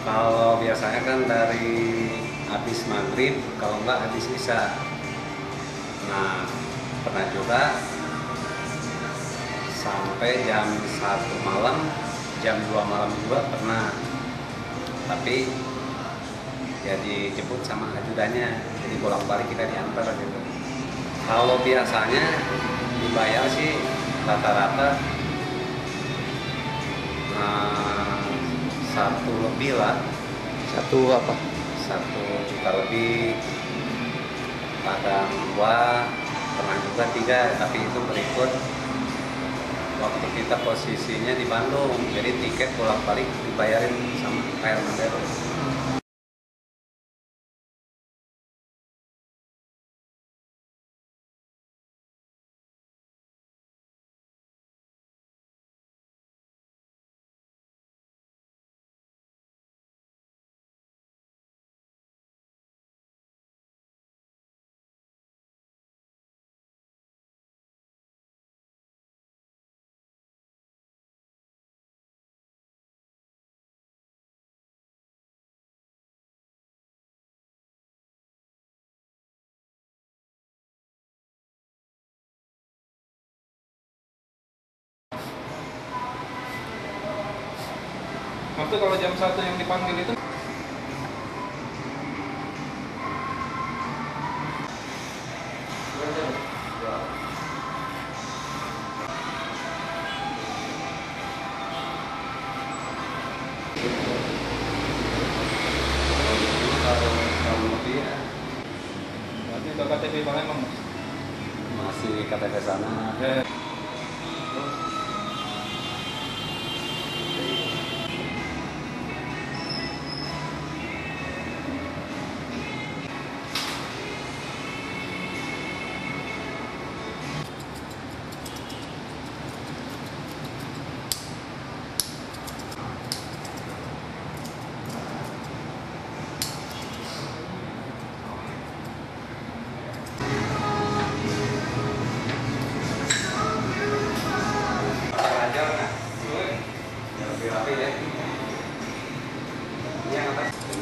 Kalau biasanya kan dari habis maghrib, kalau nggak habis isya. Nah, pernah juga sampai jam 1 malam, jam 2 malam juga pernah. Tapi ya dijemput sama ajudannya, jadi bolak-balik kita diantar gitu. Kalau biasanya dibayar sih rata-rata eh, 1 lebih lah, Satu apa? 1 juta lebih, kadang 2, pernah juga 3, tapi itu berikut waktu kita posisinya di Bandung, jadi tiket bolak-balik dibayarin sama KL Mandero. Maksudnya kalau jam 1 yang dipanggil itu Kalau lebih ya berarti ke KTP Palembang, Mas. masih KTP sana.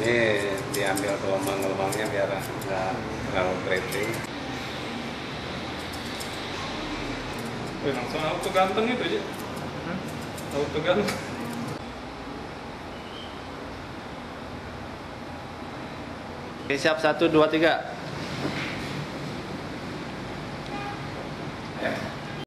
Ini diambil gelombang-gelombangnya biar nggak terlalu keriting. Langsung auto ganteng itu aja. Auto ganteng. Oke, siap 1, 2, 3.